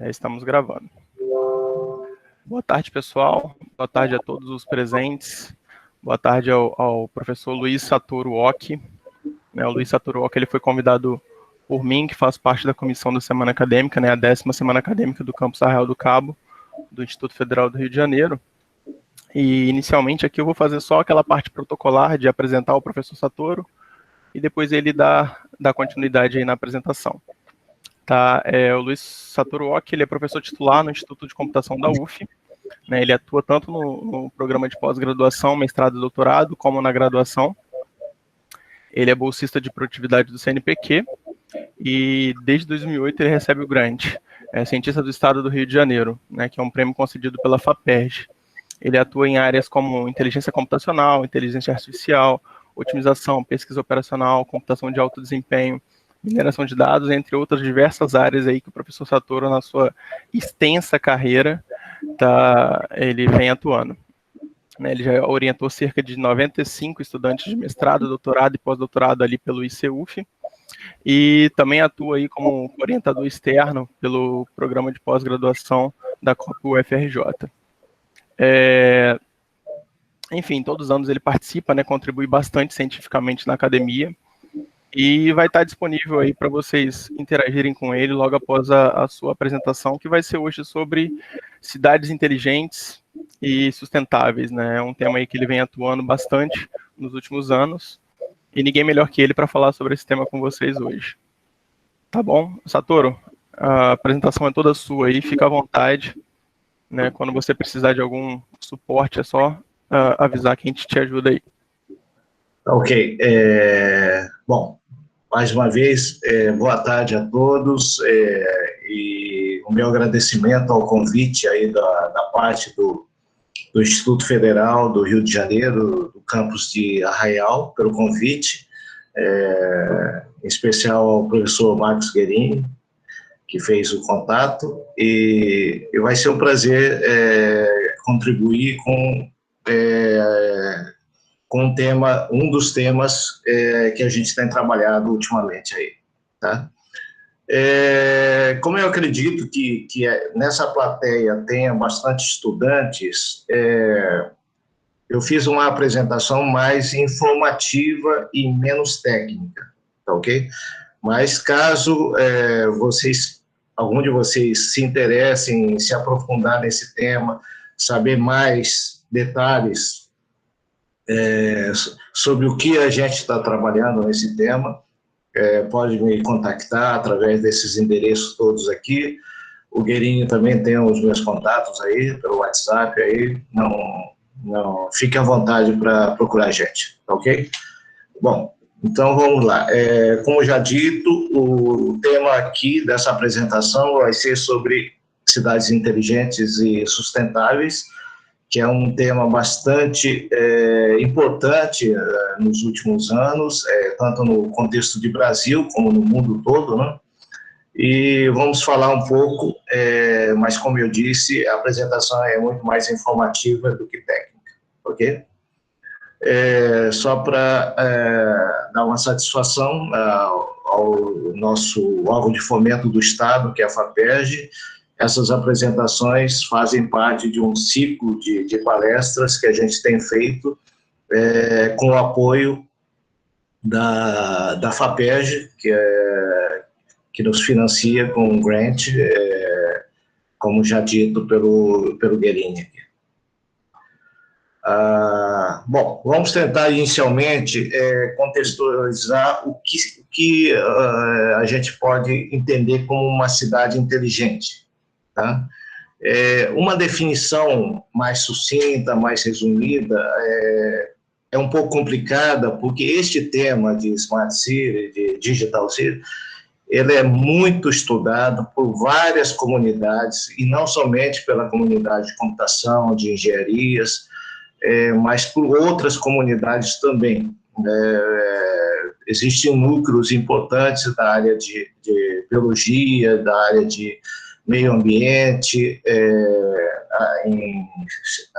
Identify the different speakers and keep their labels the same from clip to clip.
Speaker 1: Estamos gravando. Boa tarde, pessoal. Boa tarde a todos os presentes. Boa tarde ao professor Luiz Satoru Oki. O Luiz Satoru Oki, ele foi convidado por mim, que faz parte da comissão da Semana Acadêmica, a 10ª Semana Acadêmica do Campus Arraial do Cabo, do Instituto Federal do Rio de Janeiro. E, inicialmente, aqui eu vou fazer só aquela parte protocolar de apresentar o professor Satoru e depois ele dá continuidade aí na apresentação. Tá, o Luiz Satoru Oki, ele é professor titular no Instituto de Computação da UF, né, ele atua tanto no programa de pós-graduação, mestrado e doutorado, como na graduação. Ele é bolsista de produtividade do CNPq e desde 2008 ele recebe o grant, cientista do Estado do Rio de Janeiro, né, que é um prêmio concedido pela FAPERJ. Ele atua em áreas como inteligência computacional, inteligência artificial, otimização, pesquisa operacional, computação de alto desempenho, mineração de dados, entre outras diversas áreas aí que o professor Satoru, na sua extensa carreira, ele vem atuando. Ele já orientou cerca de 95 estudantes de mestrado, doutorado e pós-doutorado ali pelo ICUF, e também atua aí como orientador externo pelo programa de pós-graduação da COP-UFRJ. Enfim, todos os anos ele participa, contribui bastante cientificamente na academia, e vai estar disponível aí para vocês interagirem com ele logo após a sua apresentação, que vai ser hoje sobre cidades inteligentes e sustentáveis, né? É um tema aí que ele vem atuando bastante nos últimos anos, e ninguém melhor que ele para falar sobre esse tema com vocês hoje. Tá bom? Satoru, a apresentação é toda sua aí, fica à vontade, né? Quando você precisar de algum suporte, é só avisar que a gente te ajuda aí.
Speaker 2: Ok. Bom, mais uma vez, boa tarde a todos, e o meu agradecimento ao convite aí da parte do Instituto Federal do Rio de Janeiro, do campus de Arraial, pelo convite, em especial ao professor Marcos Guerini, que fez o contato, e vai ser um prazer contribuir com um dos temas que a gente tem trabalhado ultimamente aí, tá? Como eu acredito que nessa plateia tenha bastante estudantes, eu fiz uma apresentação mais informativa e menos técnica, tá ok? Mas caso algum de vocês se interessem em se aprofundar nesse tema, saber mais detalhes sobre o que a gente está trabalhando nesse tema, pode me contactar através desses endereços todos aqui. O Guerini também tem os meus contatos aí, pelo WhatsApp aí, não fique à vontade para procurar a gente, tá ok? Bom, então vamos lá. Como já dito, o tema aqui dessa apresentação vai ser sobre cidades inteligentes e sustentáveis, que é um tema bastante importante nos últimos anos, tanto no contexto de Brasil como no mundo todo, né? E vamos falar um pouco, mas como eu disse, a apresentação é muito mais informativa do que técnica, ok? Só para dar uma satisfação ao nosso órgão de fomento do Estado, que é a FAPERJ, essas apresentações fazem parte de um ciclo de palestras que a gente tem feito com o apoio da FAPERJ, que nos financia com um grant, como já dito pelo Guerini. Bom, vamos tentar inicialmente contextualizar o que a gente pode entender como uma cidade inteligente. Tá? Uma definição mais sucinta, mais resumida, é um pouco complicada, porque este tema de Smart City, de Digital City, ele é muito estudado por várias comunidades, e não somente pela comunidade de computação, de engenharias, mas por outras comunidades também. Existem núcleos importantes da área de biologia, da área de meio ambiente,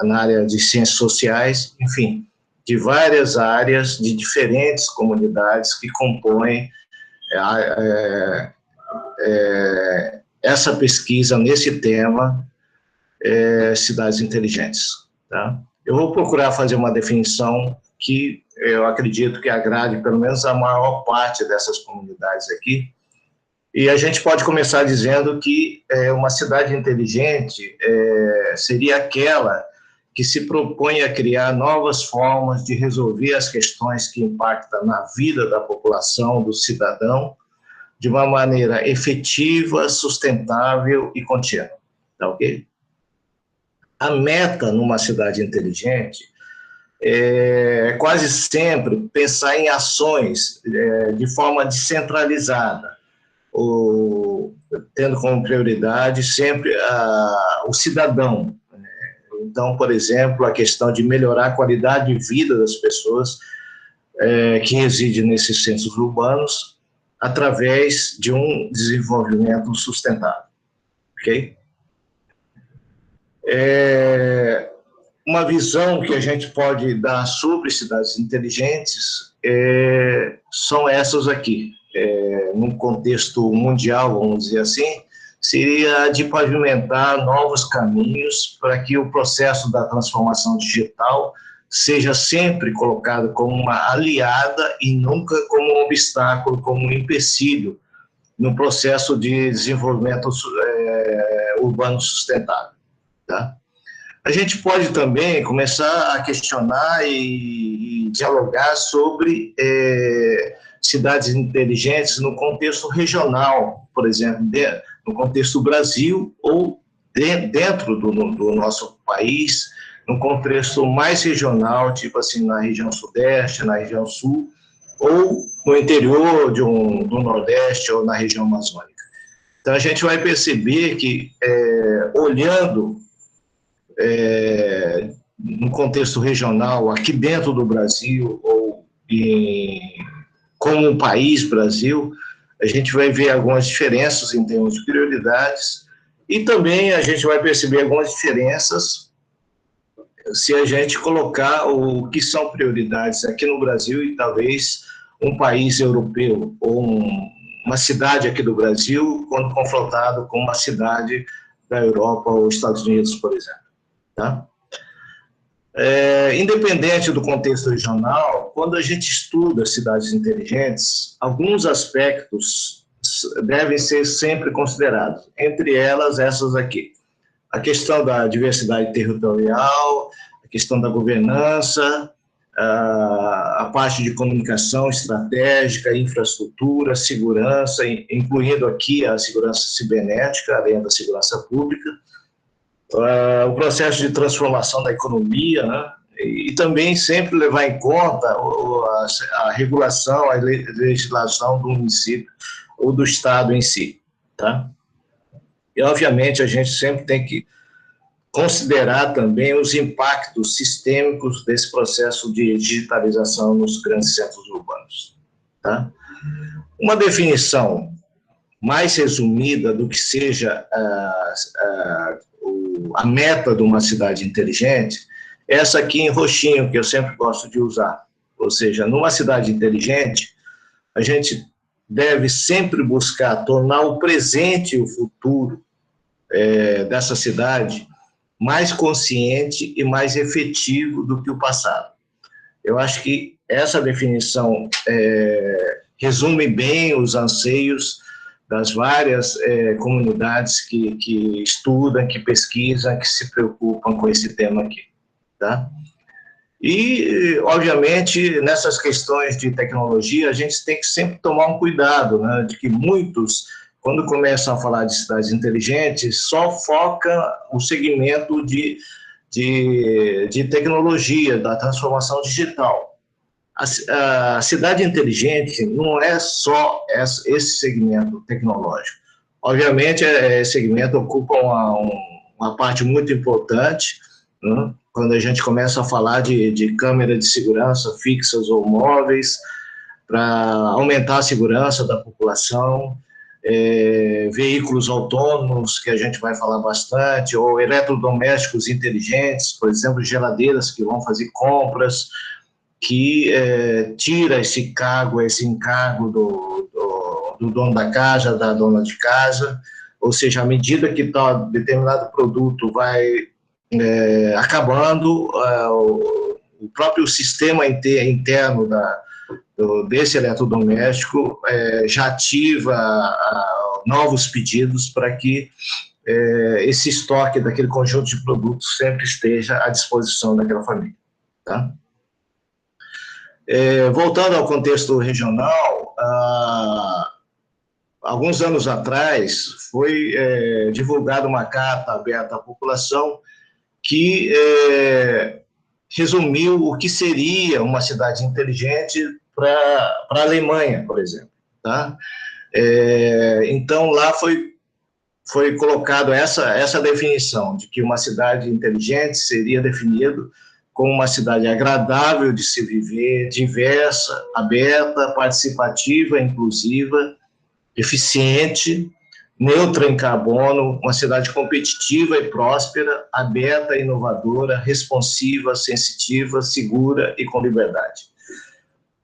Speaker 2: na área de ciências sociais, enfim, de várias áreas, de diferentes comunidades que compõem essa pesquisa nesse tema, cidades inteligentes. Tá? Eu vou procurar fazer uma definição que eu acredito que agrade pelo menos a maior parte dessas comunidades aqui. E a gente pode começar dizendo que uma cidade inteligente seria aquela que se propõe a criar novas formas de resolver as questões que impactam na vida da população, do cidadão, de uma maneira efetiva, sustentável e contínua. Tá ok? A meta numa cidade inteligente é quase sempre pensar em ações de forma descentralizada, tendo como prioridade sempre o cidadão. Então, por exemplo, a questão de melhorar a qualidade de vida das pessoas que residem nesses centros urbanos através de um desenvolvimento sustentável. Ok? Uma visão que a gente pode dar sobre cidades inteligentes são essas aqui. Num contexto mundial, vamos dizer assim, seria de pavimentar novos caminhos para que o processo da transformação digital seja sempre colocado como uma aliada e nunca como um obstáculo, como um empecilho no processo de desenvolvimento urbano sustentável. Tá? A gente pode também começar a questionar e dialogar sobre cidades inteligentes no contexto regional, por exemplo, no contexto do Brasil ou dentro do nosso país, no contexto mais regional, tipo assim, na região sudeste, na região sul, ou no interior do Nordeste ou na região amazônica. Então, a gente vai perceber que, olhando no contexto regional, aqui dentro do Brasil, ou como um país Brasil, a gente vai ver algumas diferenças em termos de prioridades e também a gente vai perceber algumas diferenças se a gente colocar o que são prioridades aqui no Brasil e talvez um país europeu ou uma cidade aqui do Brasil quando confrontado com uma cidade da Europa ou Estados Unidos, por exemplo. Tá? Independente do contexto regional, quando a gente estuda cidades inteligentes, alguns aspectos devem ser sempre considerados, entre elas essas aqui. A questão da diversidade territorial, a questão da governança, a parte de comunicação estratégica, infraestrutura, segurança, incluindo aqui a segurança cibernética, além da segurança pública, o processo de transformação da economia, né? E também sempre levar em conta a regulação, a legislação do município ou do estado em si, tá? E, obviamente, a gente sempre tem que considerar também os impactos sistêmicos desse processo de digitalização nos grandes centros urbanos, tá? Uma definição mais resumida do que seja a meta de uma cidade inteligente, essa aqui em roxinho, que eu sempre gosto de usar. Ou seja, numa cidade inteligente, a gente deve sempre buscar tornar o presente e o futuro dessa cidade mais consciente e mais efetivo do que o passado. Eu acho que essa definição resume bem os anseios das várias comunidades que estudam, que pesquisam, que se preocupam com esse tema aqui, tá? E, obviamente, nessas questões de tecnologia, a gente tem que sempre tomar um cuidado, né, de que muitos, quando começam a falar de cidades inteligentes, só foca o segmento de tecnologia, da transformação digital. A cidade inteligente não é só esse segmento tecnológico. Obviamente, esse segmento ocupa uma parte muito importante, né? Quando a gente começa a falar de câmeras de segurança fixas ou móveis, para aumentar a segurança da população, veículos autônomos, que a gente vai falar bastante, ou eletrodomésticos inteligentes, por exemplo, geladeiras que vão fazer compras, que tira esse encargo do dono da casa, da dona de casa, ou seja, à medida que determinado produto vai acabando, o próprio sistema interno desse eletrodoméstico já ativa novos pedidos para que esse estoque daquele conjunto de produtos sempre esteja à disposição daquela família. Tá? Voltando ao contexto regional, alguns anos atrás foi divulgada uma carta aberta à população que resumiu o que seria uma cidade inteligente para a Alemanha, por exemplo. Tá? Então, lá foi colocado essa definição de que uma cidade inteligente seria definido como uma cidade agradável de se viver, diversa, aberta, participativa, inclusiva, eficiente, neutra em carbono, uma cidade competitiva e próspera, aberta, inovadora, responsiva, sensitiva, segura e com liberdade.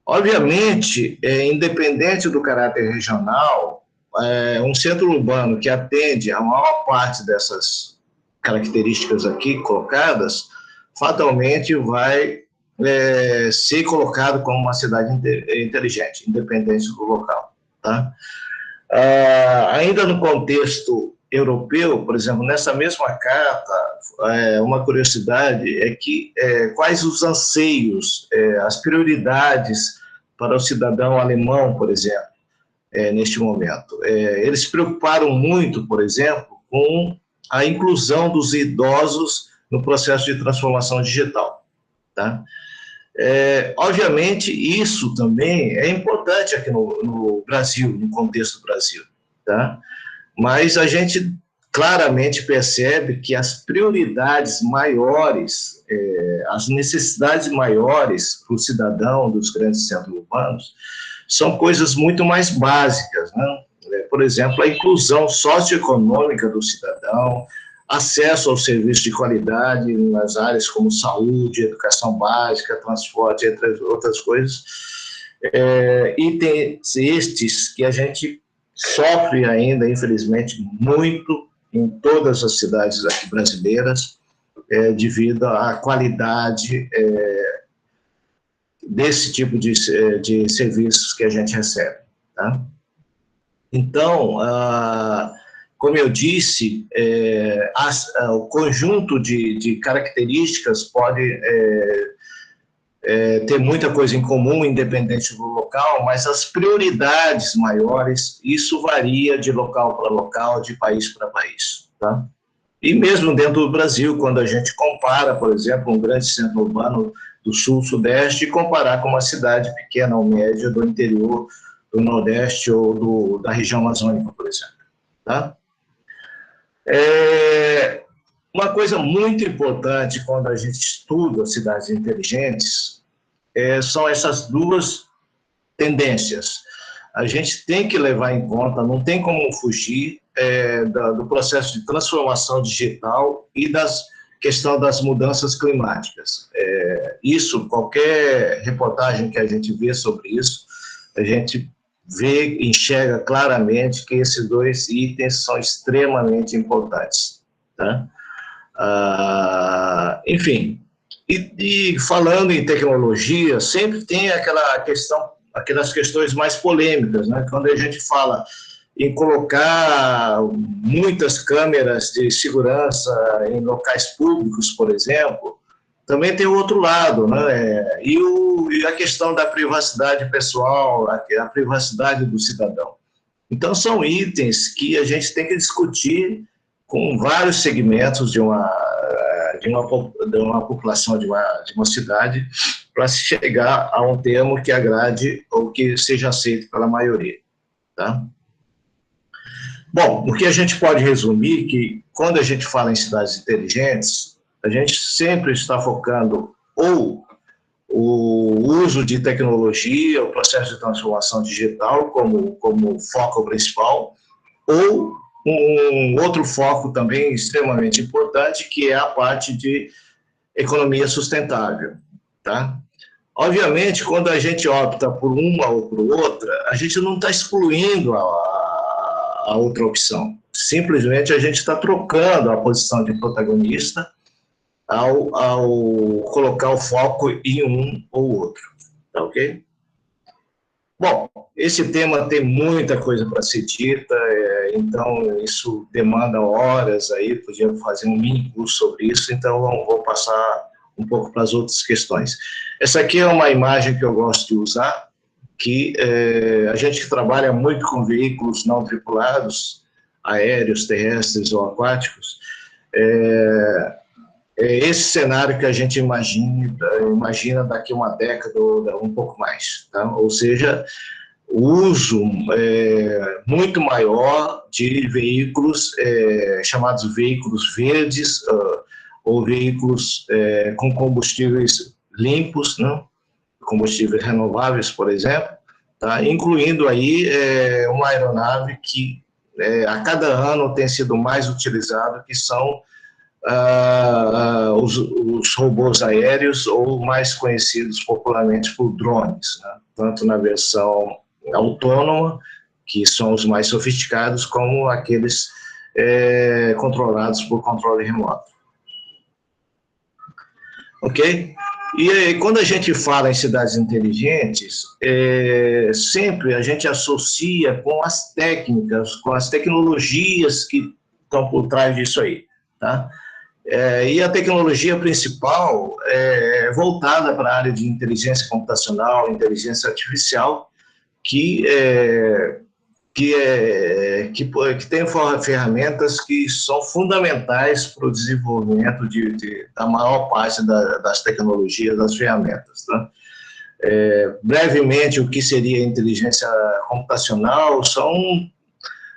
Speaker 2: Obviamente, independente do caráter regional, um centro urbano que atende a maior parte dessas características aqui colocadas, fatalmente vai ser colocado como uma cidade inteligente, independente do local. Tá? Ainda no contexto europeu, por exemplo, nessa mesma carta, uma curiosidade é que quais os anseios, as prioridades para o cidadão alemão, por exemplo, neste momento. Eles se preocuparam muito, por exemplo, com a inclusão dos idosos no processo de transformação digital. Tá? Obviamente, isso também é importante aqui no Brasil, no contexto do Brasil. Tá? Mas a gente claramente percebe que as prioridades maiores, as necessidades maiores para o cidadão dos grandes centros urbanos são coisas muito mais básicas, né? Por exemplo, a inclusão socioeconômica do cidadão, acesso ao serviço de qualidade nas áreas como saúde, educação básica, transporte, entre outras coisas, itens estes que a gente sofre ainda, infelizmente, muito em todas as cidades aqui brasileiras, devido à qualidade desse tipo de serviços que a gente recebe. Tá? Então, como eu disse, o conjunto de características pode ter muita coisa em comum, independente do local, mas as prioridades maiores, isso varia de local para local, de país para país. Tá? E mesmo dentro do Brasil, quando a gente compara, por exemplo, um grande centro urbano do sul-sudeste e comparar com uma cidade pequena ou média do interior do Nordeste ou da região amazônica, por exemplo. Tá? Uma coisa muito importante quando a gente estuda cidades inteligentes são essas duas tendências. A gente tem que levar em conta, não tem como fugir do processo de transformação digital e questão das mudanças climáticas. Isso, qualquer reportagem que a gente vê sobre isso, a gente enxerga claramente que esses dois itens são extremamente importantes. Tá? Enfim, e falando em tecnologia, sempre tem aquelas questões mais polêmicas, né? Quando a gente fala em colocar muitas câmeras de segurança em locais públicos, por exemplo, também tem o outro lado, né? E a questão da privacidade pessoal, a privacidade do cidadão. Então, são itens que a gente tem que discutir com vários segmentos de uma população, de uma cidade, para se chegar a um termo que agrade ou que seja aceito pela maioria. Tá? Bom, o que a gente pode resumir que, quando a gente fala em cidades inteligentes, a gente sempre está focando ou o uso de tecnologia, o processo de transformação digital como foco principal, ou um outro foco também extremamente importante, que é a parte de economia sustentável. Tá? Obviamente, quando a gente opta por uma ou por outra, a gente não está excluindo a outra opção. Simplesmente a gente está trocando a posição de protagonista ao colocar o foco em um ou outro, tá ok? Bom, esse tema tem muita coisa para ser dita, então isso demanda horas aí, podia fazer um mini curso sobre isso, então vou passar um pouco para as outras questões. Essa aqui é uma imagem que eu gosto de usar, que a gente que trabalha muito com veículos não tripulados, aéreos, terrestres ou aquáticos, é esse cenário que a gente imagina daqui a uma década ou um pouco mais, tá? Ou seja, o uso muito maior de veículos chamados veículos verdes ou veículos com combustíveis limpos, né? Combustíveis renováveis, por exemplo, tá? Incluindo aí uma aeronave que a cada ano tem sido mais utilizada, que são os robôs aéreos, ou mais conhecidos popularmente por drones, né? Tanto na versão autônoma, que são os mais sofisticados, como aqueles controlados por controle remoto. Ok? E aí, quando a gente fala em cidades inteligentes, sempre a gente associa com as técnicas, com as tecnologias que estão por trás disso aí, tá? E a tecnologia principal é voltada para a área de inteligência computacional, inteligência artificial, que tem ferramentas que são fundamentais para o desenvolvimento da maior parte das tecnologias, das ferramentas, tá? Brevemente, o que seria inteligência computacional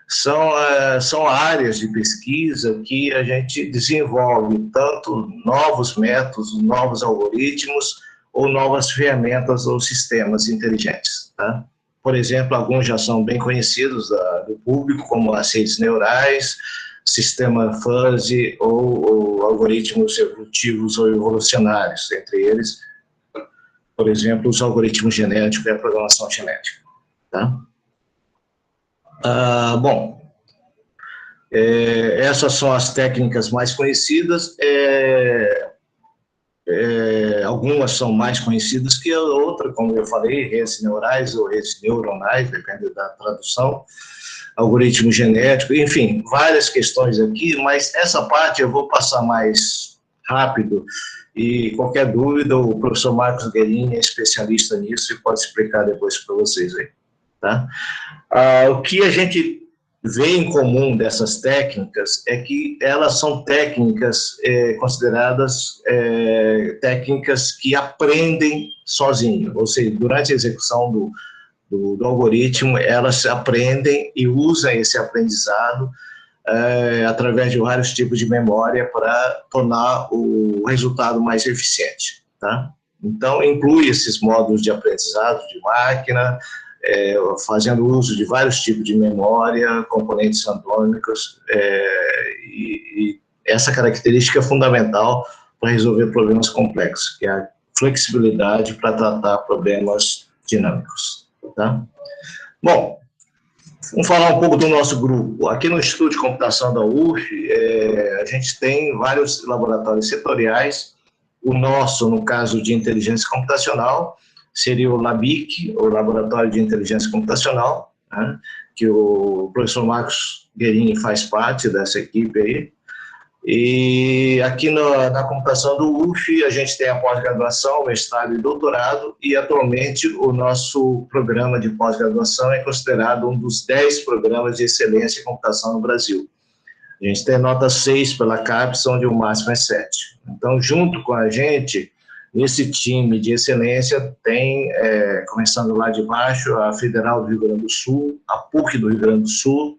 Speaker 2: são áreas de pesquisa que a gente desenvolve tanto novos métodos, novos algoritmos, ou novas ferramentas ou sistemas inteligentes, tá? Por exemplo, alguns já são bem conhecidos do público, como as redes neurais, sistema fuzzy ou algoritmos evolutivos ou evolucionários, entre eles, por exemplo, os algoritmos genéticos e a programação genética, tá? Bom, essas são as técnicas mais conhecidas, algumas são mais conhecidas que a outra, como eu falei, redes neurais ou redes neuronais, depende da tradução, algoritmo genético, enfim, várias questões aqui, mas essa parte eu vou passar mais rápido, e qualquer dúvida, o professor Marcos Guerini é especialista nisso e pode explicar depois para vocês aí, tá? O que a gente vê em comum dessas técnicas é que elas são técnicas consideradas técnicas que aprendem sozinho, ou seja, durante a execução do algoritmo, elas aprendem e usam esse aprendizado através de vários tipos de memória para tornar o resultado mais eficiente, tá? Então, inclui esses módulos de aprendizado de máquina, fazendo uso de vários tipos de memória, componentes randômicos, e essa característica é fundamental para resolver problemas complexos, que é a flexibilidade para tratar problemas dinâmicos, tá? Bom, vamos falar um pouco do nosso grupo. Aqui no Instituto de Computação da UF, a gente tem vários laboratórios setoriais. O nosso, no caso de inteligência computacional, seria o LABIC, o Laboratório de Inteligência Computacional, né, que o professor Marcos Guerini faz parte dessa equipe aí. E aqui na computação do UF, a gente tem a pós-graduação, mestrado e doutorado, e atualmente o nosso programa de pós-graduação é considerado um dos 10 programas de excelência em computação no Brasil. A gente tem nota 6 pela CAPES, onde o máximo é 7. Então, junto com a gente, nesse time de excelência, tem, começando lá de baixo, a Federal do Rio Grande do Sul, a PUC do Rio Grande do Sul,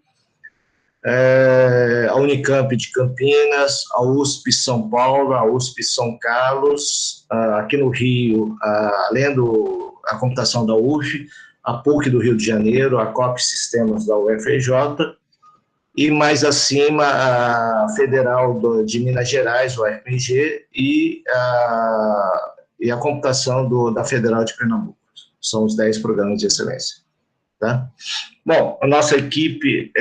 Speaker 2: a Unicamp de Campinas, a USP São Paulo, a USP São Carlos, aqui no Rio, além da computação da UF, a PUC do Rio de Janeiro, a COP Sistemas da UFRJ, e mais acima a Federal de Minas Gerais, o UFMG, e a computação da Federal de Pernambuco. São os 10 programas de excelência. tá? Bom, a nossa equipe,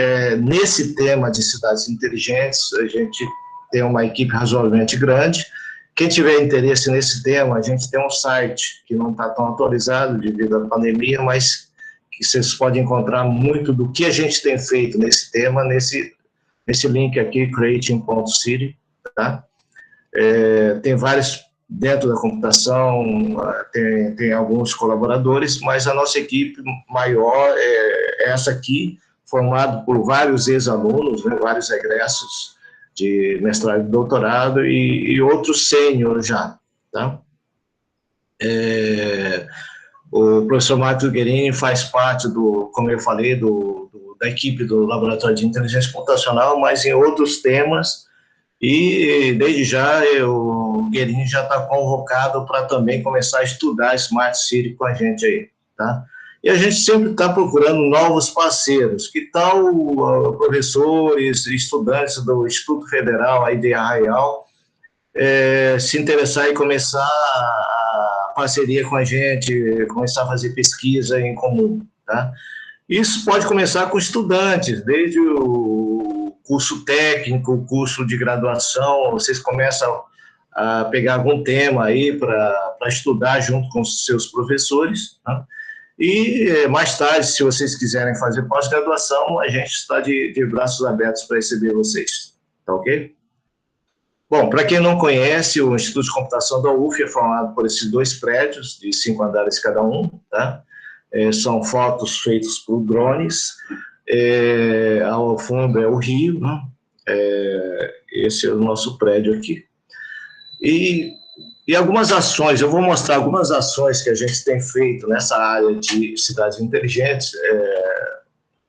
Speaker 2: nesse tema de cidades inteligentes, a gente tem uma equipe razoavelmente grande. Quem tiver interesse nesse tema, a gente tem um site que não está tão atualizado devido à pandemia, mas que vocês podem encontrar muito do que a gente tem feito nesse tema, nesse link aqui, creating.city, tá? Tem vários dentro da computação, tem alguns colaboradores, mas a nossa equipe maior é essa aqui, formada por vários ex-alunos, né, vários egressos de mestrado e doutorado e outros sênior já, tá? O professor Marcos Guerini faz parte como eu falei, da equipe do Laboratório de Inteligência Computacional, mas em outros temas, e desde já o Guerini já está convocado para também começar a estudar Smart City com a gente aí, tá? E a gente sempre está procurando novos parceiros. Que tal professores, estudantes do Instituto Federal aí de Arraial se interessar e começar a parceria com a gente, começar a fazer pesquisa em comum, tá? Isso pode começar com estudantes, desde o curso técnico, o curso de graduação, vocês começam a pegar algum tema aí para estudar junto com os seus professores, tá? E mais tarde, se vocês quiserem fazer pós-graduação, a gente está de braços abertos para receber vocês, tá ok? Bom, para quem não conhece, o Instituto de Computação da UF é formado por esses 2 prédios, de 5 andares cada um, tá? São fotos feitas por drones, ao fundo é o rio, né? Esse é o nosso prédio aqui. E algumas ações, eu vou mostrar algumas ações que a gente tem feito nessa área de cidades inteligentes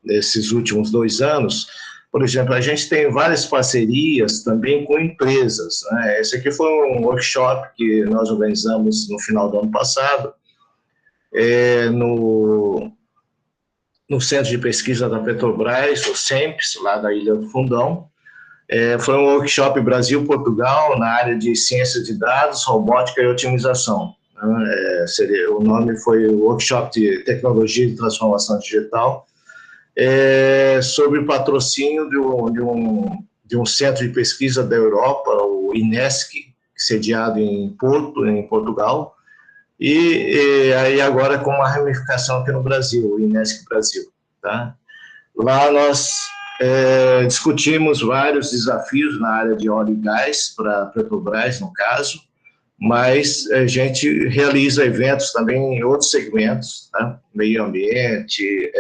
Speaker 2: nesses últimos 2 anos. Por exemplo, a gente tem várias parcerias também com empresas, né? Esse aqui foi um workshop que nós organizamos no final do ano passado, no Centro de Pesquisa da Petrobras, o CEMPES, lá da Ilha do Fundão. Foi um workshop Brasil-Portugal na área de ciência de dados, robótica e otimização. O nome foi o Workshop de Tecnologia de Transformação Digital, sobre patrocínio de um centro de pesquisa da Europa, o INESC, sediado em Porto, em Portugal, e aí agora com uma ramificação aqui no Brasil, o INESC Brasil, tá? Lá nós discutimos vários desafios na área de óleo e gás, para a Petrobras, no caso, mas a gente realiza eventos também em outros segmentos, tá? Meio ambiente,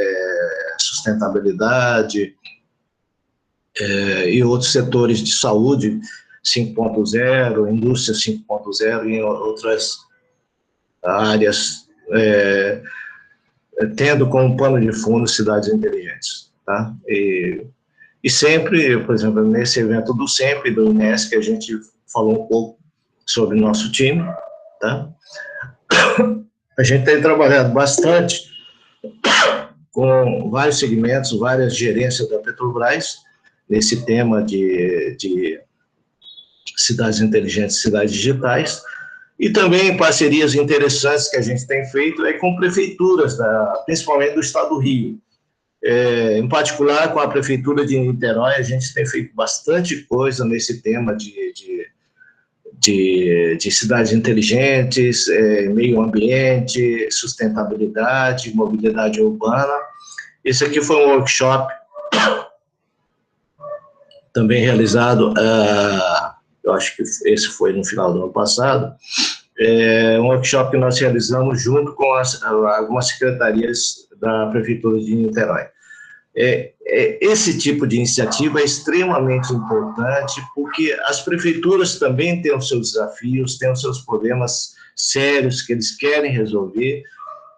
Speaker 2: sustentabilidade e outros setores de saúde 5.0, indústria 5.0 e outras áreas, tendo como pano de fundo cidades inteligentes, tá? E sempre, por exemplo, nesse evento do SEMP, do INESC, a gente falou um pouco sobre o nosso time, tá? A gente tem trabalhado bastante com vários segmentos, várias gerências da Petrobras, nesse tema de cidades inteligentes, cidades digitais, e também parcerias interessantes que a gente tem feito com prefeituras, principalmente do estado do Rio. Em particular, com a prefeitura de Niterói, a gente tem feito bastante coisa nesse tema de cidades inteligentes, meio ambiente, sustentabilidade, mobilidade urbana. Esse aqui foi um workshop também realizado, eu acho que esse foi no final do ano passado, um workshop que nós realizamos junto com algumas secretarias da Prefeitura de Niterói. Esse tipo de iniciativa é extremamente importante, porque as prefeituras também têm os seus desafios, têm os seus problemas sérios que eles querem resolver,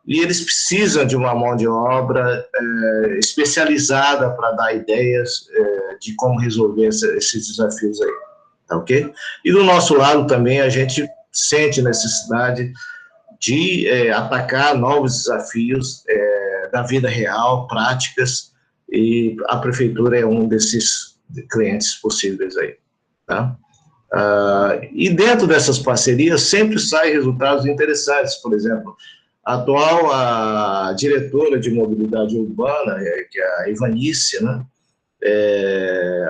Speaker 2: e eles precisam de uma mão de obra especializada para dar ideias de como resolver esses desafios aí, tá ok? E do nosso lado também a gente sente necessidade de atacar novos desafios da vida real, práticas, e a prefeitura é um desses clientes possíveis aí, tá? E dentro dessas parcerias sempre saem resultados interessantes. Por exemplo, atual a diretora de mobilidade urbana, que é a Ivanice, né?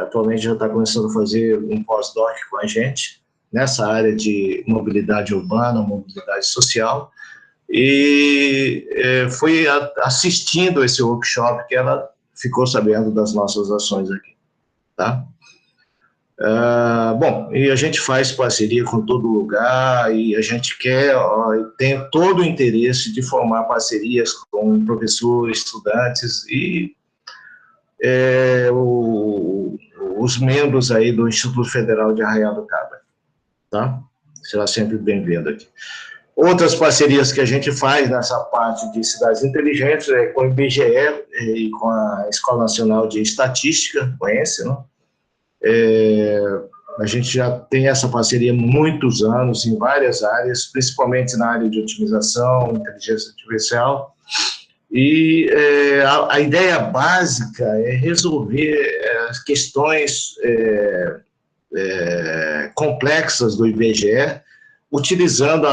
Speaker 2: Atualmente já está começando a fazer um pós-doc com a gente nessa área de mobilidade urbana, mobilidade social, e foi assistindo esse workshop que ela ficou sabendo das nossas ações aqui, tá? Bom, e a gente faz parceria com todo lugar e a gente tem todo o interesse de formar parcerias com professores, estudantes e os membros aí do Instituto Federal de Arraial do Cabo, tá? Será sempre bem-vindo aqui. Outras parcerias que a gente faz nessa parte de cidades inteligentes é com o IBGE e com a Escola Nacional de Estatística, conhece, não? A gente já tem essa parceria há muitos anos em várias áreas, principalmente na área de otimização, inteligência artificial, e a ideia básica é resolver as questões complexas do IBGE, utilizando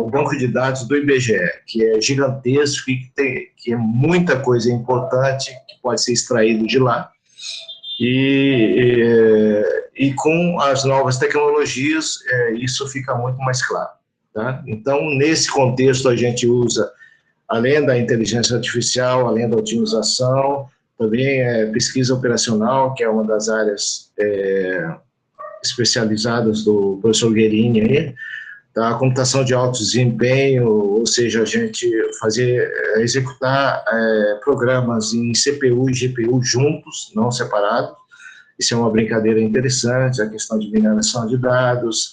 Speaker 2: o banco de dados do IBGE, que é gigantesco e que é muita coisa importante que pode ser extraído de lá. E com as novas tecnologias, isso fica muito mais claro, tá? Então, nesse contexto, a gente usa, além da inteligência artificial, além da otimização, também pesquisa operacional, que é uma das áreas especializadas do professor Guerini aí, tá? A computação de alto desempenho, ou seja, a gente executar programas em CPU e GPU juntos, não separados. Isso é uma brincadeira interessante, a questão de mineração de dados,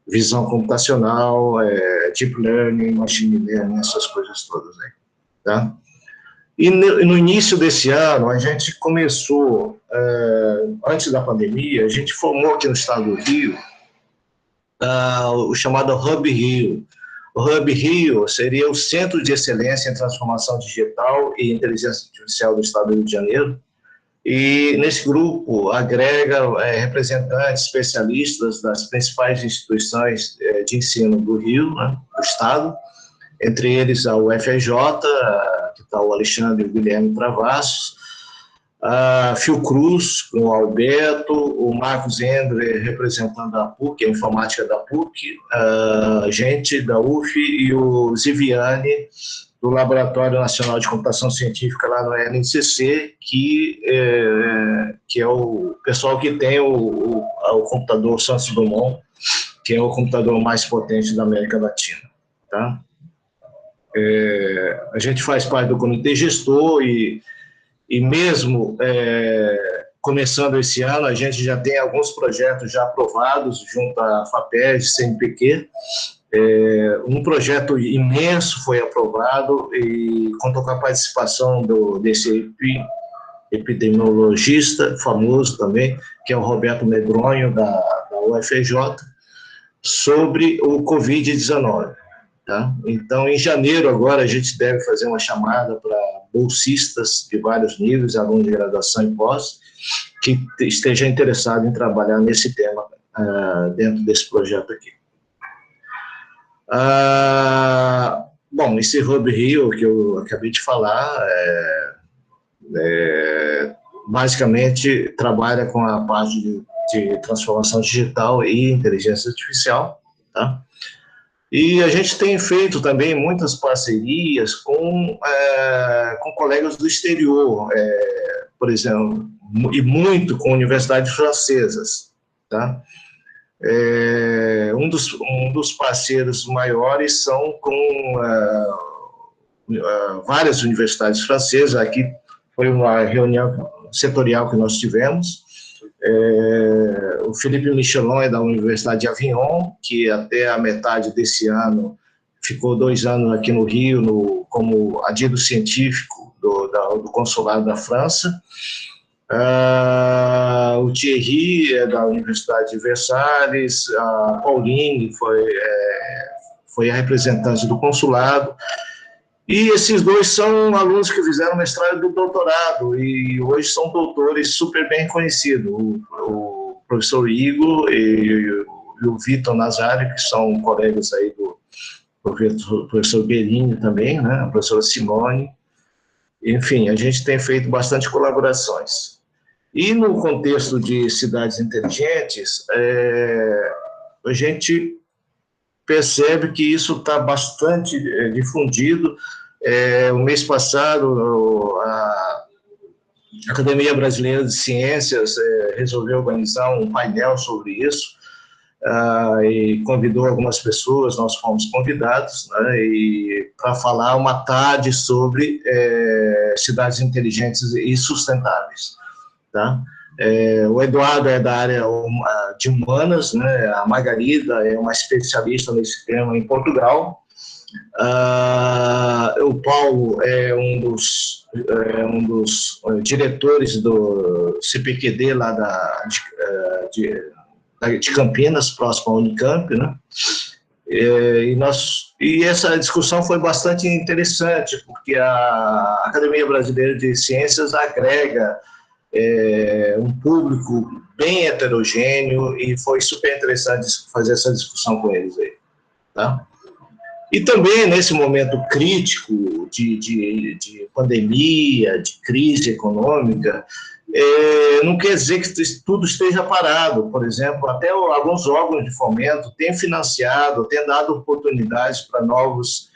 Speaker 2: visão computacional, deep learning, machine learning, essas coisas todas aí, tá? E no início desse ano, a gente começou, antes da pandemia, a gente formou aqui no estado do Rio o chamado Hub Rio. O Hub Rio seria o Centro de Excelência em Transformação Digital e Inteligência Artificial do estado do Rio de Janeiro. E nesse grupo agrega representantes, especialistas das principais instituições de ensino do Rio, né, do estado, entre eles a UFRJ, que está o Alexandre e o Guilherme Travassos, a Fiocruz, com o Alberto, o Marcos Endre, representando a PUC, a informática da PUC, a gente da UF e o Ziviane, do Laboratório Nacional de Computação Científica lá no NCC, que é o pessoal que tem o computador Santos Dumont, que é o computador mais potente da América Latina, tá? A gente faz parte do comitê gestor e mesmo começando esse ano, a gente já tem alguns projetos já aprovados junto à FAPESD, CNPq. Um projeto imenso foi aprovado e contou com a participação desse epidemiologista famoso também, que é o Roberto Medronho, da UFRJ, sobre o Covid-19. Tá? Então, em janeiro agora, a gente deve fazer uma chamada para bolsistas de vários níveis, alunos de graduação e pós, que esteja interessado em trabalhar nesse tema dentro desse projeto aqui. Bom, esse Hub Rio que eu acabei de falar, basicamente trabalha com a parte de transformação digital e inteligência artificial, tá? E a gente tem feito também muitas parcerias com colegas do exterior, por exemplo, e muito com universidades francesas, tá? Um dos parceiros maiores são com várias universidades francesas. Aqui foi uma reunião setorial que nós tivemos. O Felipe Michelon é da Universidade de Avignon, que até a metade desse ano ficou 2 anos aqui no Rio como adido científico do consulado da França. O Thierry é da Universidade de Versalhes, a Pauline foi a representante do consulado, e esses dois são alunos que fizeram mestrado e doutorado, e hoje são doutores super bem conhecidos, o professor Igor e o Vitor Nazário, que são colegas aí o professor Guerini também, né, a professora Simone. Enfim, a gente tem feito bastante colaborações. E no contexto de cidades inteligentes, a gente percebe que isso está bastante difundido. O mês passado, a Academia Brasileira de Ciências resolveu organizar um painel sobre isso, e convidou algumas pessoas, nós fomos convidados, né, para falar uma tarde sobre cidades inteligentes e sustentáveis. Tá? O Eduardo é da área de humanas, né, a Margarida é uma especialista nesse tema em Portugal, o Paulo é um dos diretores do CPQD lá de Campinas, próximo ao Unicamp, né? E essa discussão foi bastante interessante, porque a Academia Brasileira de Ciências agrega um público bem heterogêneo, e foi super interessante fazer essa discussão com eles aí, tá? E também, nesse momento crítico de pandemia, de crise econômica, não quer dizer que tudo esteja parado. Por exemplo, até alguns órgãos de fomento têm financiado, têm dado oportunidades para novos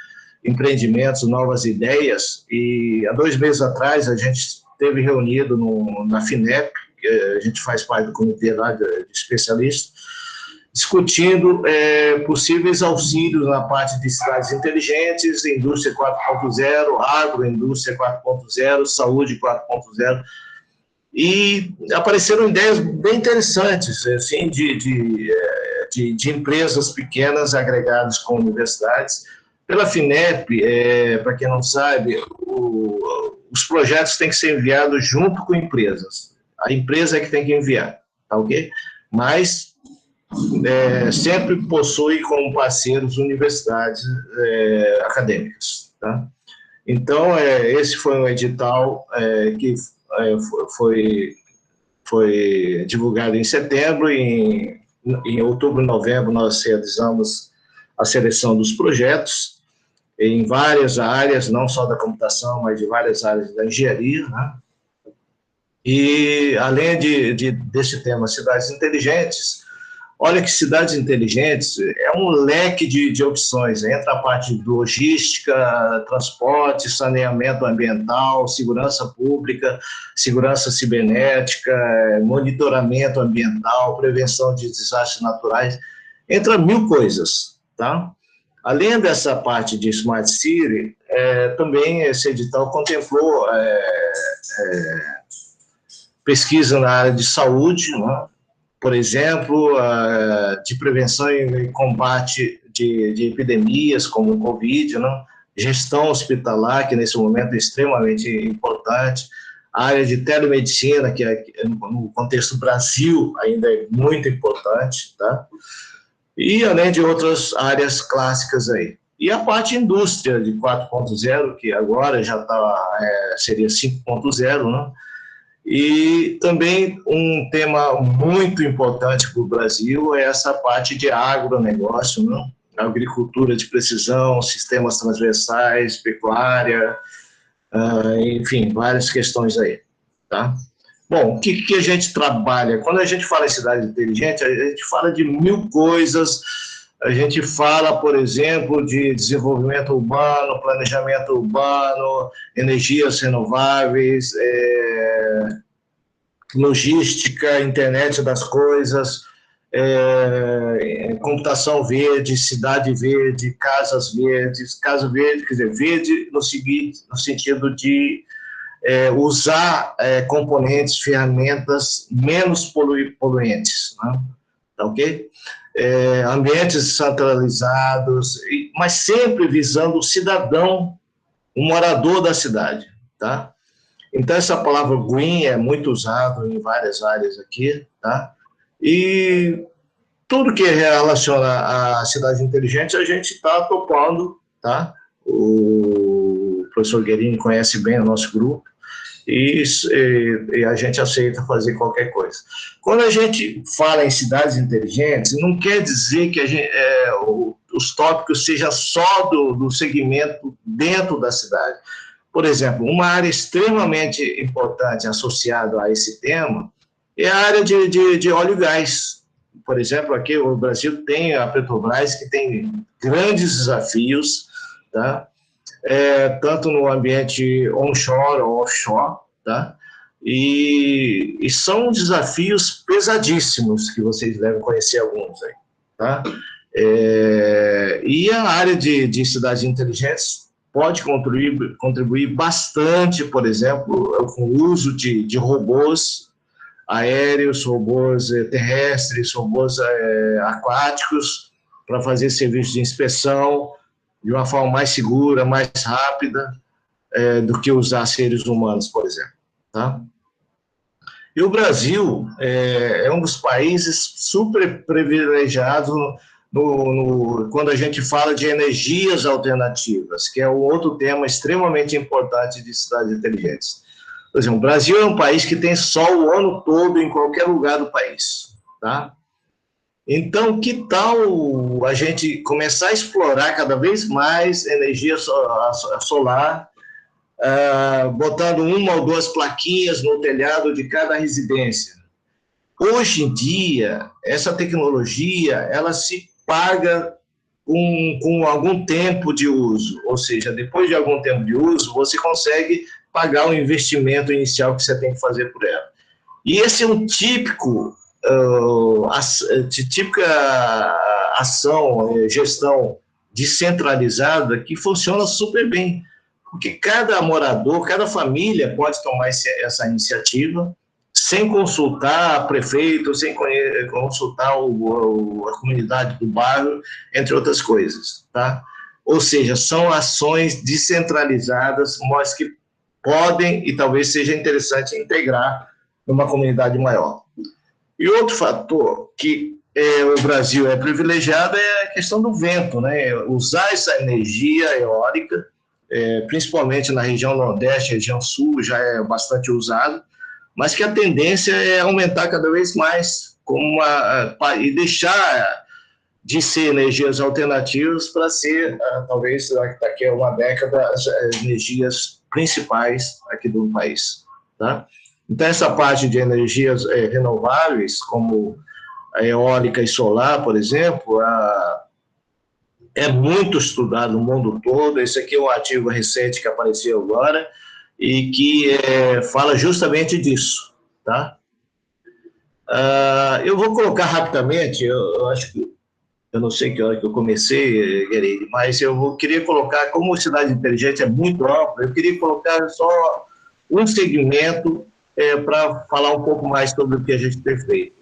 Speaker 2: empreendimentos, novas ideias. E há 2 meses atrás, a gente esteve reunido na FINEP, que a gente faz parte do comitê lá de especialistas, discutindo possíveis auxílios na parte de cidades inteligentes, indústria 4.0, agroindústria 4.0, saúde 4.0, e apareceram ideias bem interessantes, assim, de empresas pequenas agregadas com universidades. Pela FINEP, para quem não sabe, os projetos têm que ser enviados junto com empresas. A empresa é que tem que enviar, tá ok? Mas sempre possui como parceiros universidades acadêmicas, tá? Então, esse foi um edital que foi divulgado em setembro, e em outubro e novembro nós realizamos a seleção dos projetos em várias áreas, não só da computação, mas de várias áreas da engenharia, né? E, além desse tema, cidades inteligentes, olha que cidades inteligentes é um leque de opções. Entra a parte de logística, transporte, saneamento ambiental, segurança pública, segurança cibernética, monitoramento ambiental, prevenção de desastres naturais. Entra 1000 coisas, tá? Além dessa parte de Smart City, também esse edital contemplou pesquisa na área de saúde, né? Por exemplo, de prevenção e combate de epidemias como o Covid, né? Gestão hospitalar, que nesse momento é extremamente importante, a área de telemedicina, que no contexto Brasil ainda é muito importante, tá? E além de outras áreas clássicas aí. E a parte indústria de 4.0, que agora já seria 5.0, né? E também um tema muito importante para o Brasil é essa parte de agronegócio, né? Agricultura de precisão, sistemas transversais, pecuária, enfim, várias questões aí, tá? Bom, o que a gente trabalha? Quando a gente fala em cidade inteligente, a gente fala de 1000 coisas. A gente fala, por exemplo, de desenvolvimento urbano, planejamento urbano, energias renováveis, logística, internet das coisas, computação verde, cidade verde, casas verdes. Casa verde, quer dizer, verde no sentido de usar componentes, ferramentas menos poluentes, né? Tá ok? Ambientes centralizados, mas sempre visando o cidadão, o morador da cidade, tá? Então, essa palavra green é muito usada em várias áreas aqui, tá? E tudo que relaciona à cidade inteligente, a gente está topando, tá? O professor Guerini conhece bem o nosso grupo, e a gente aceita fazer qualquer coisa. Quando a gente fala em cidades inteligentes, não quer dizer que os tópicos sejam só do segmento dentro da cidade. Por exemplo, uma área extremamente importante associada a esse tema é a área de óleo e gás. Por exemplo, aqui o Brasil tem a Petrobras, que tem grandes desafios, tá? Tanto no ambiente onshore ou offshore, tá? E são desafios pesadíssimos, que vocês devem conhecer alguns aí, tá? E a área de cidades inteligentes pode contribuir bastante, por exemplo, com o uso de robôs aéreos, robôs terrestres, robôs aquáticos, para fazer serviços de inspeção de uma forma mais segura, mais rápida, do que usar seres humanos, por exemplo, tá? E o Brasil é um dos países super privilegiados quando a gente fala de energias alternativas, que é um outro tema extremamente importante de cidades inteligentes. Por exemplo, o Brasil é um país que tem sol o ano todo em qualquer lugar do país, tá? Então, que tal a gente começar a explorar cada vez mais energia solar, botando uma ou duas plaquinhas no telhado de cada residência? Hoje em dia, essa tecnologia, ela se paga com algum tempo de uso, ou seja, depois de algum tempo de uso, você consegue pagar o investimento inicial que você tem que fazer por ela. E esse é um típica ação, gestão descentralizada que funciona super bem, porque cada morador, cada família pode tomar essa iniciativa sem consultar prefeito, sem consultar a comunidade do bairro, entre outras coisas, tá? Ou seja, são ações descentralizadas, mas que podem e talvez seja interessante integrar numa comunidade maior. E outro fator que o Brasil é privilegiado é a questão do vento, né? Usar essa energia eólica, principalmente na região Nordeste, região Sul, já é bastante usado, mas que a tendência é aumentar cada vez mais e deixar de ser energias alternativas para ser, talvez daqui a uma década, as energias principais aqui do país, tá? Então, essa parte de energias renováveis, como a eólica e solar, por exemplo, é muito estudado no mundo todo. Esse aqui é um artigo recente que apareceu agora e que fala justamente disso, tá? Eu vou colocar rapidamente, eu acho que eu não sei que hora que eu comecei, Guerreiro, mas queria colocar, como cidade inteligente é muito ampla, eu queria colocar só um segmento para falar um pouco mais sobre o que a gente tem feito.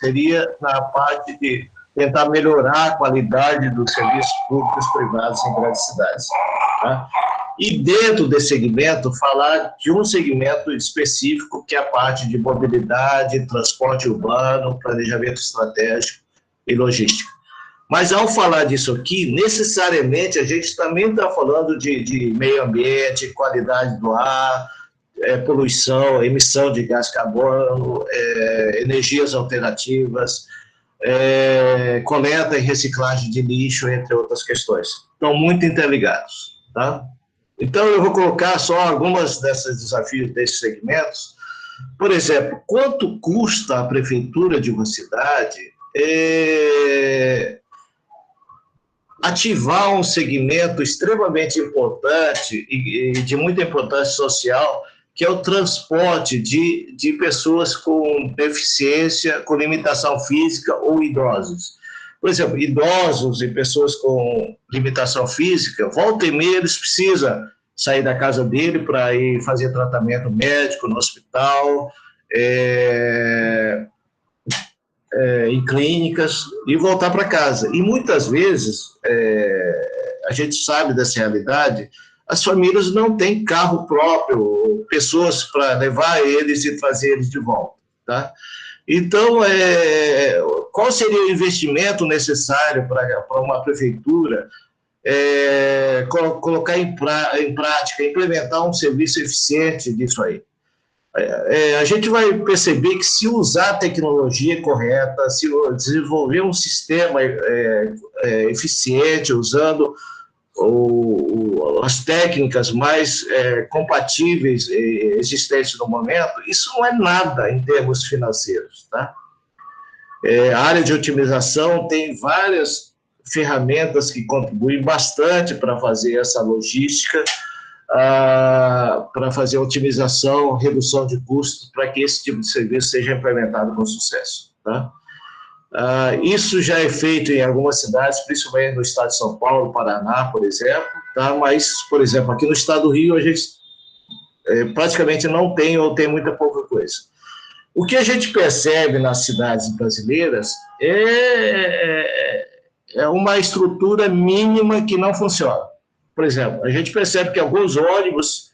Speaker 2: Seria na parte de tentar melhorar a qualidade dos serviços públicos privados em grandes cidades, tá? E dentro desse segmento, falar de um segmento específico, que é a parte de mobilidade, transporte urbano, planejamento estratégico e logística. Mas, ao falar disso aqui, necessariamente a gente também está falando de meio ambiente, qualidade do ar, poluição, emissão de gás carbono, energias alternativas, coleta e reciclagem de lixo, entre outras questões. Estão muito interligados, tá? Então, eu vou colocar só algumas desses desafios desses segmentos. Por exemplo, quanto custa a prefeitura de uma cidade ativar um segmento extremamente importante e de muita importância social, que é o transporte de pessoas com deficiência, com limitação física ou idosos. Por exemplo, idosos e pessoas com limitação física, volta e meia eles precisam sair da casa dele para ir fazer tratamento médico no hospital, em clínicas, e voltar para casa. E muitas vezes, a gente sabe dessa realidade, as famílias não têm carro próprio, pessoas para levar eles e trazer eles de volta, tá? Então, qual seria o investimento necessário para uma prefeitura colocar em prática, implementar um serviço eficiente disso aí? A gente vai perceber que se usar a tecnologia correta, se desenvolver um sistema eficiente, usando as técnicas mais compatíveis existentes no momento, isso não é nada em termos financeiros, tá? A área de otimização tem várias ferramentas que contribuem bastante para fazer essa logística, para fazer otimização, redução de custos, para que esse tipo de serviço seja implementado com sucesso, tá? Isso já é feito em algumas cidades, principalmente no estado de São Paulo, Paraná, por exemplo, tá? Mas, por exemplo, aqui no estado do Rio, a gente praticamente não tem ou tem muita pouca coisa. O que a gente percebe nas cidades brasileiras é uma estrutura mínima que não funciona. Por exemplo, a gente percebe que alguns ônibus,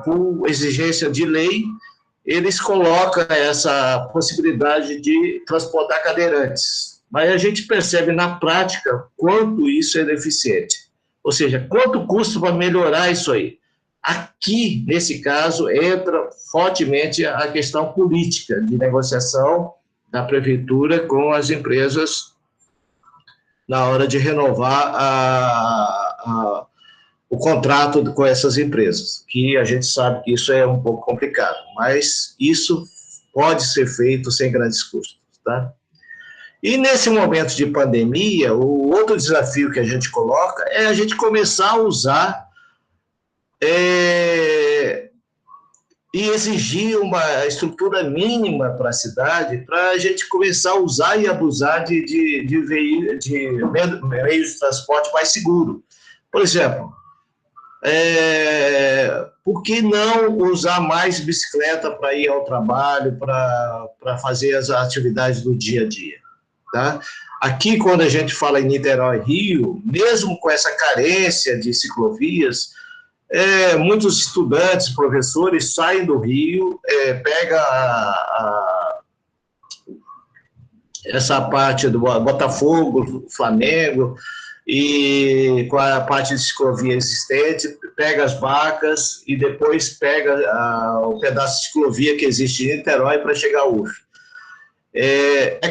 Speaker 2: por exigência de lei, eles colocam essa possibilidade de transportar cadeirantes. Mas a gente percebe na prática quanto isso é deficiente. Ou seja, quanto custa para melhorar isso aí. Aqui, nesse caso, entra fortemente a questão política de negociação da prefeitura com as empresas na hora de renovar o contrato com essas empresas, que a gente sabe que isso é um pouco complicado, mas isso pode ser feito sem grandes custos, tá? E nesse momento de pandemia, o outro desafio que a gente coloca é a gente começar a usar e exigir uma estrutura mínima para a cidade, para a gente começar a usar e abusar de meios de transporte mais seguro. Por exemplo, por que não usar mais bicicleta para ir ao trabalho, para fazer as atividades do dia a dia? Tá? Aqui, quando a gente fala em Niterói, Rio, mesmo com essa carência de ciclovias, muitos estudantes, professores saem do Rio, pegam essa parte do Botafogo, Flamengo, e com a parte de ciclovia existente, pega as barcas e depois pega o pedaço de ciclovia que existe em Niterói para chegar ao UF.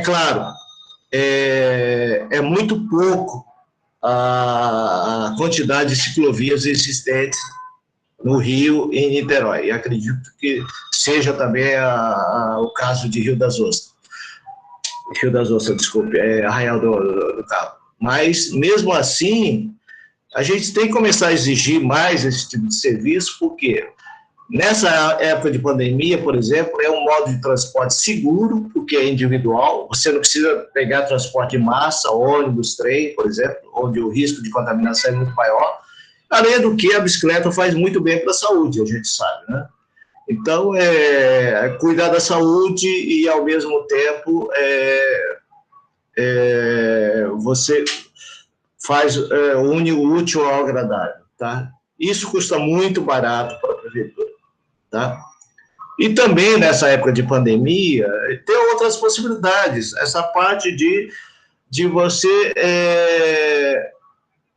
Speaker 2: Claro, é muito pouco a quantidade de ciclovias existentes no Rio e em Niterói. E acredito que seja também o caso de Rio das Ostras. Desculpe, Arraial do Cabo. Mas, mesmo assim, a gente tem que começar a exigir mais esse tipo de serviço, porque nessa época de pandemia, por exemplo, é um modo de transporte seguro, porque é individual, você não precisa pegar transporte em massa, ônibus, trem, por exemplo, onde o risco de contaminação é muito maior, além do que a bicicleta faz muito bem para a saúde, a gente sabe, né? Então, cuidar da saúde e, ao mesmo tempo, você une o útil ao agradável, tá? Isso custa muito barato para a prefeitura, tá? E também, nessa época de pandemia, tem outras possibilidades. Essa parte de você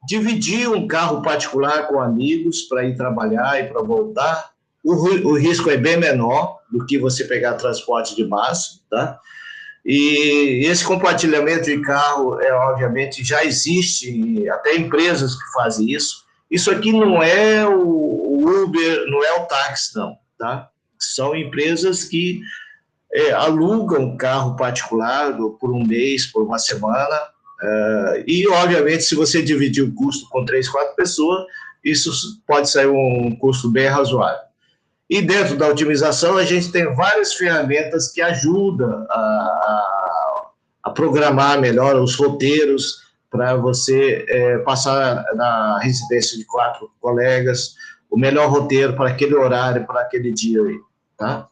Speaker 2: dividir um carro particular com amigos para ir trabalhar e para voltar. O risco é bem menor do que você pegar transporte de massa, tá? E esse compartilhamento de carro, obviamente, já existe, até empresas que fazem isso. Isso aqui não é o Uber, não é o táxi, não, tá? São empresas que alugam carro particular por um mês, por uma semana, e, obviamente, se você dividir o custo com 3, 4 pessoas, isso pode sair um custo bem razoável. E dentro da otimização, a gente tem várias ferramentas que ajudam a programar melhor os roteiros para você passar na residência de 4 colegas, o melhor roteiro para aquele horário, para aquele dia aí, tá?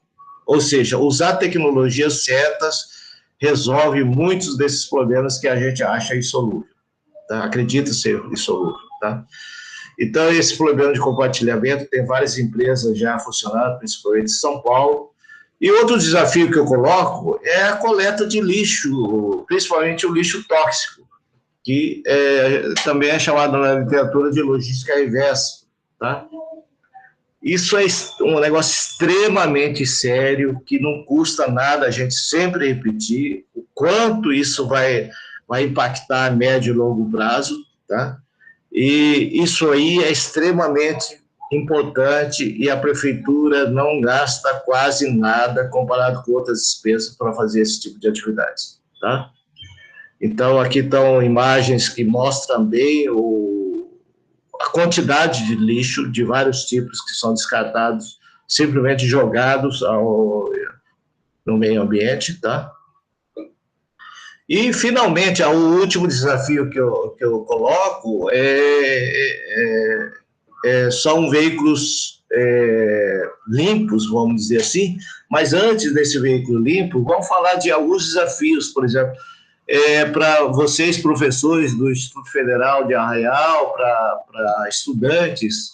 Speaker 2: Ou seja, usar tecnologias certas resolve muitos desses problemas que a gente acha insolúvel, tá? Acredita ser insolúvel, tá? Então, esse problema de compartilhamento tem várias empresas já funcionando, principalmente em São Paulo. E outro desafio que eu coloco é a coleta de lixo, principalmente o lixo tóxico, que também é chamado na literatura de logística reversa, tá? Isso é um negócio extremamente sério, que não custa nada a gente sempre repetir o quanto isso vai impactar a médio e longo prazo, tá? E isso aí é extremamente importante e a prefeitura não gasta quase nada comparado com outras despesas para fazer esse tipo de atividades, tá? Então, aqui estão imagens que mostram bem a quantidade de lixo de vários tipos que são descartados, simplesmente jogados no meio ambiente, tá? E, finalmente, o último desafio que eu coloco são veículos limpos, vamos dizer assim, mas antes desse veículo limpo, vamos falar de alguns desafios, por exemplo, para vocês, professores do Instituto Federal de Arraial, para estudantes,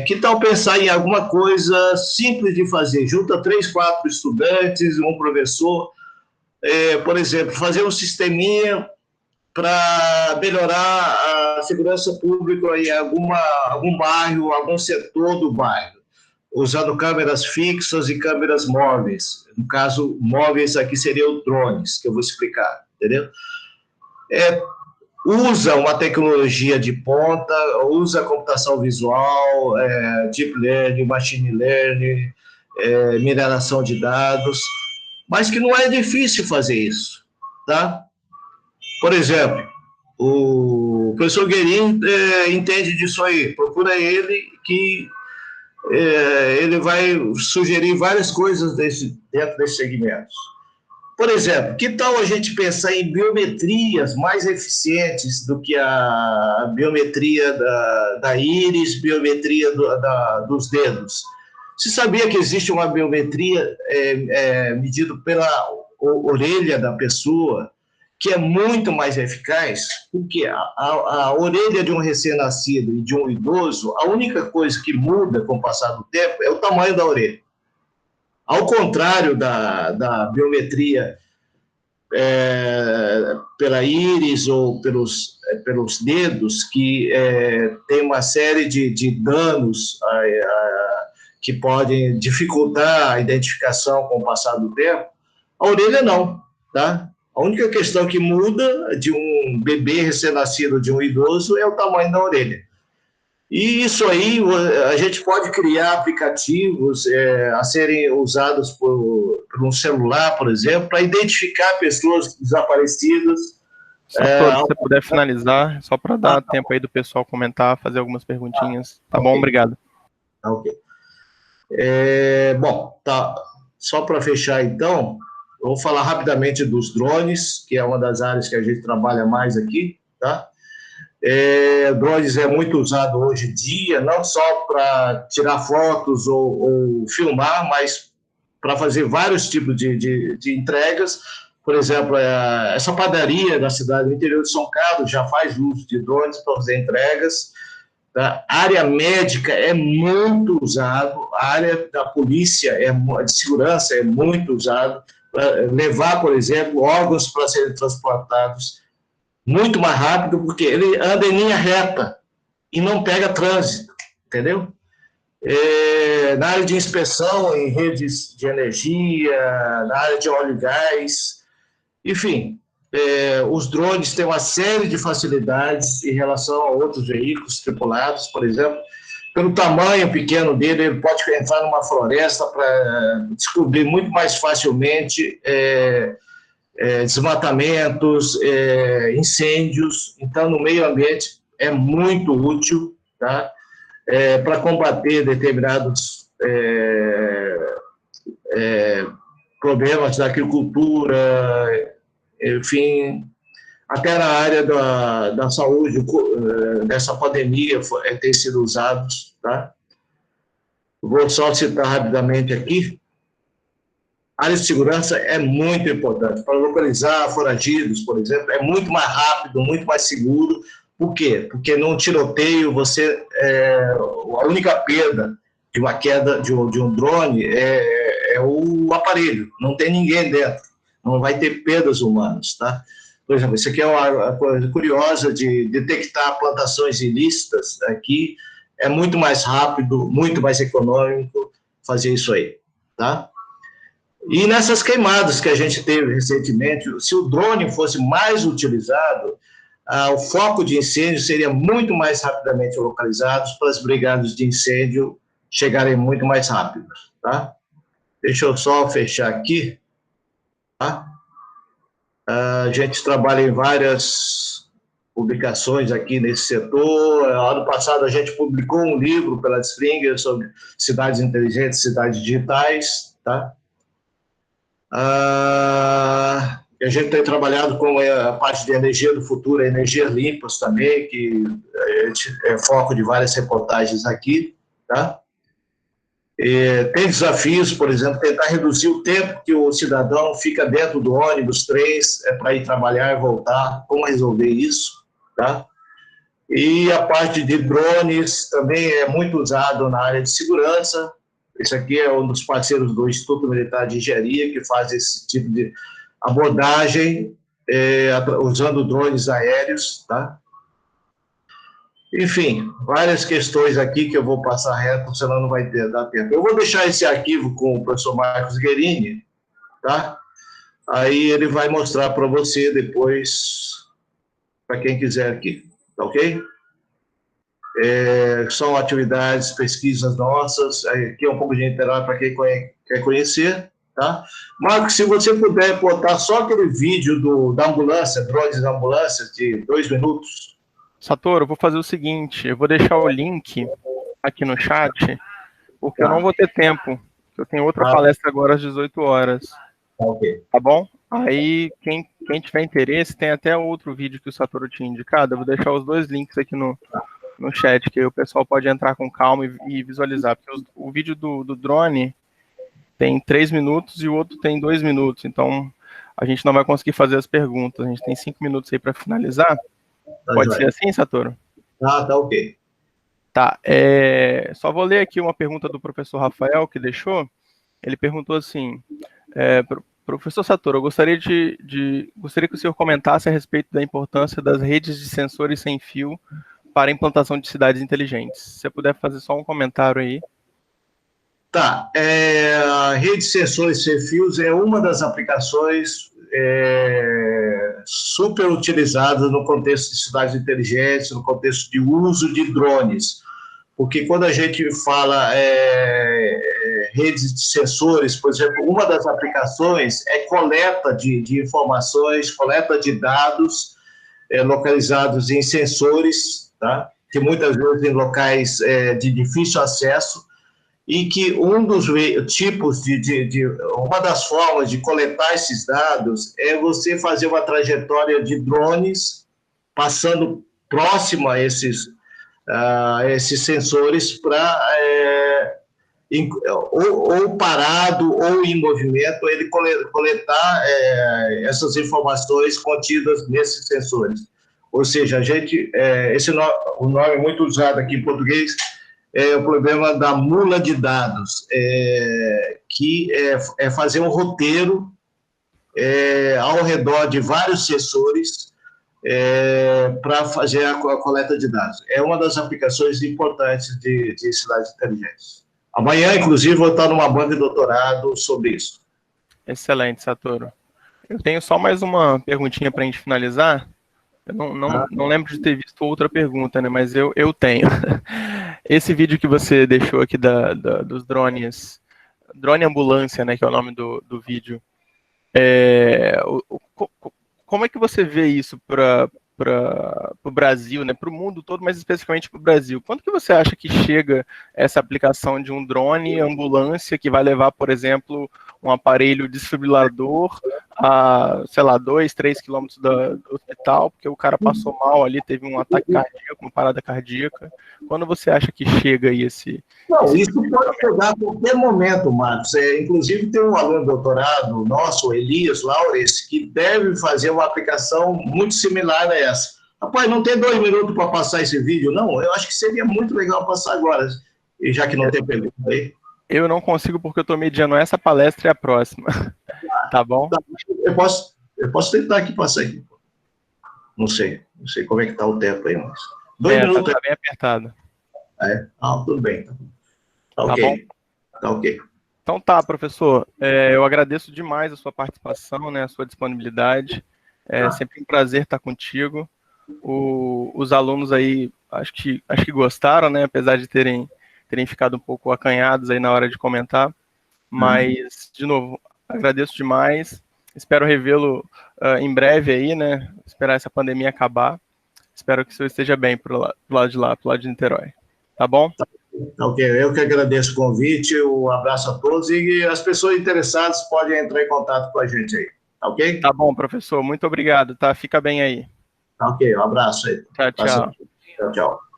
Speaker 2: que tal pensar em alguma coisa simples de fazer? Junta 3, 4 estudantes, um professor, por exemplo, fazer um sisteminha para melhorar a segurança pública em algum bairro, algum setor do bairro, usando câmeras fixas e câmeras móveis. No caso, móveis aqui seriam drones, que eu vou explicar, entendeu? Usa uma tecnologia de ponta, usa computação visual, deep learning, machine learning, mineração de dados, mas que não é difícil fazer isso, tá? Por exemplo, o professor Guerin entende disso aí, procura ele que ele vai sugerir várias coisas dentro desses segmentos. Por exemplo, que tal a gente pensar em biometrias mais eficientes do que a biometria da íris, biometria dos dedos? Você sabia que existe uma biometria medida pela orelha da pessoa, que é muito mais eficaz? Porque a orelha de um recém-nascido e de um idoso, a única coisa que muda com o passar do tempo é o tamanho da orelha. Ao contrário da biometria pela íris ou pelos dedos, que tem uma série de danos que podem dificultar a identificação com o passar do tempo, a orelha não, tá? A única questão que muda de um bebê recém-nascido, de um idoso, é o tamanho da orelha. E isso aí, a gente pode criar aplicativos a serem usados por um celular, por exemplo, para identificar pessoas desaparecidas.
Speaker 1: Satoru, se você puder finalizar, só para dar tempo aí do pessoal comentar, fazer algumas perguntinhas. Tá bom, obrigado.
Speaker 2: Ok. Bom, tá. Só para fechar, então, eu vou falar rapidamente dos drones, que é uma das áreas que a gente trabalha mais aqui, tá? Drones é muito usado hoje em dia, não só para tirar fotos ou filmar, mas para fazer vários tipos de entregas. Por exemplo, essa padaria da cidade do interior de São Carlos já faz uso de drones para fazer entregas. A área médica é muito usado, a área da polícia, de segurança, é muito usado, para levar, por exemplo, órgãos para serem transportados muito mais rápido, porque ele anda em linha reta e não pega trânsito, entendeu? Na área de inspeção em redes de energia, na área de óleo e gás, enfim, os drones têm uma série de facilidades em relação a outros veículos tripulados, por exemplo, pelo tamanho pequeno dele, ele pode entrar numa floresta para descobrir muito mais facilmente desmatamentos, incêndios. Então, no meio ambiente é muito útil, tá? Para combater determinados problemas da agricultura, enfim, até na área da saúde, dessa pandemia, tem sido usados, tá? Vou só citar rapidamente aqui. A área de segurança é muito importante. Para localizar foragidos, por exemplo, é muito mais rápido, muito mais seguro. Por quê? Porque num tiroteio, a única perda de uma queda de um drone é o aparelho, não tem ninguém dentro, não vai ter perdas humanas, tá? Por exemplo, isso aqui é uma coisa curiosa de detectar plantações ilícitas aqui, é muito mais rápido, muito mais econômico fazer isso aí, tá? E nessas queimadas que a gente teve recentemente, se o drone fosse mais utilizado, o foco de incêndio seria muito mais rapidamente localizado para as brigadas de incêndio chegarem muito mais rápido, tá? Deixa eu só fechar aqui, tá? A gente trabalha em várias publicações aqui nesse setor. Ano passado a gente publicou um livro pela Springer sobre cidades inteligentes, cidades digitais, tá? A gente tem trabalhado com a parte de energia do futuro, energias limpas também, que é foco de várias reportagens aqui, tá? Tem desafios, por exemplo, tentar reduzir o tempo que o cidadão fica dentro do ônibus, trens, para ir trabalhar e voltar, como resolver isso, tá? E a parte de drones também é muito usado na área de segurança. Esse aqui é um dos parceiros do Instituto Militar de Engenharia, que faz esse tipo de abordagem, usando drones aéreos, tá? Enfim, várias questões aqui que eu vou passar reto, senão não vai dar tempo. Eu vou deixar esse arquivo com o professor Marcos Guerini, tá? Aí ele vai mostrar para você depois, para quem quiser aqui, tá ok? São atividades, pesquisas nossas, aqui é um pouco de Niterói para quem quer conhecer, tá? Marcos, se você puder botar só aquele vídeo da ambulância, drones da ambulância, de 2 minutos.
Speaker 1: Satoru, eu vou fazer o seguinte, eu vou deixar o link aqui no chat, porque eu não vou ter tempo, eu tenho outra palestra agora às 18 horas.
Speaker 2: Ok.
Speaker 1: Tá bom? Aí, quem tiver interesse, tem até outro vídeo que o Satoru tinha indicado, eu vou deixar os 2 links aqui no chat, que aí o pessoal pode entrar com calma e visualizar, porque o vídeo do drone tem 3 minutos e o outro tem 2 minutos, então a gente não vai conseguir fazer as perguntas, a gente tem 5 minutos aí para finalizar. Pode ser assim, Satoru?
Speaker 2: Tá ok.
Speaker 1: Tá, só vou ler aqui uma pergunta do professor Rafael, que deixou. Ele perguntou assim, professor Satoru, eu gostaria gostaria que o senhor comentasse a respeito da importância das redes de sensores sem fio para a implantação de cidades inteligentes. Se você puder fazer só um comentário aí.
Speaker 2: Tá, a rede de sensores sem fios é uma das aplicações super utilizadas no contexto de cidades inteligentes, no contexto de uso de drones, porque quando a gente fala redes de sensores, por exemplo, uma das aplicações é coleta de informações, coleta de dados localizados em sensores, tá? Que muitas vezes em locais de difícil acesso, e que um dos tipos uma das formas de coletar esses dados é você fazer uma trajetória de drones passando próximo a esses sensores para ou parado ou em movimento, ele coletar essas informações contidas nesses sensores. Ou seja, o nome é muito usado aqui em português, é o problema da mula de dados, que é fazer um roteiro ao redor de vários sensores para fazer a coleta de dados. É uma das aplicações importantes de cidades inteligentes. Amanhã, inclusive, vou estar numa banca de doutorado sobre isso.
Speaker 1: Excelente, Satoru. Eu tenho só mais uma perguntinha para a gente finalizar. Eu não lembro de ter visto outra pergunta, né? Mas eu tenho. Esse vídeo que você deixou aqui dos drones, drone ambulância, né? Que é o nome do vídeo. Como é que você vê isso para o Brasil, né? Para o mundo todo, mas especificamente para o Brasil? Quando que você acha que chega essa aplicação de um drone ambulância que vai levar, por exemplo, um aparelho desfibrilador a, sei lá, 2, 3 quilômetros do hospital, porque o cara passou mal ali, teve um ataque cardíaco, uma parada cardíaca? Quando você acha que chega aí esse...
Speaker 2: Não, isso pode chegar a qualquer momento, Marcos. Inclusive, tem um aluno de doutorado nosso, Elias Laures, que deve fazer uma aplicação muito similar a essa. Rapaz, não tem 2 minutos para passar esse vídeo, não? Eu acho que seria muito legal passar agora, e já que não tem pergunta aí.
Speaker 1: Eu não consigo porque eu estou mediando essa palestra e a próxima. Tá bom?
Speaker 2: Eu posso tentar aqui passar aqui. Não sei como é que está o tempo aí, mas... 2 minutos.
Speaker 1: Tá bem apertado.
Speaker 2: Tudo bem. Tá
Speaker 1: Tá
Speaker 2: ok.
Speaker 1: bom?
Speaker 2: Tá ok.
Speaker 1: Então tá, professor. Eu agradeço demais a sua participação, né, a sua disponibilidade. É sempre um prazer estar contigo. Os alunos aí, acho que gostaram, né, apesar de terem ficado um pouco acanhados aí na hora de comentar. Mas, de novo, agradeço demais. Espero revê-lo em breve aí, né? Esperar essa pandemia acabar. Espero que o senhor esteja bem pro lado de lá, pro lado de Niterói. Tá bom?
Speaker 2: Tá ok, eu que agradeço o convite, um abraço a todos e as pessoas interessadas podem entrar em contato com a gente aí, tá ok?
Speaker 1: Tá bom, professor. Muito obrigado, tá? Fica bem aí.
Speaker 2: Tá ok, um abraço aí.
Speaker 1: Tchau, tchau.
Speaker 2: Tchau, tchau.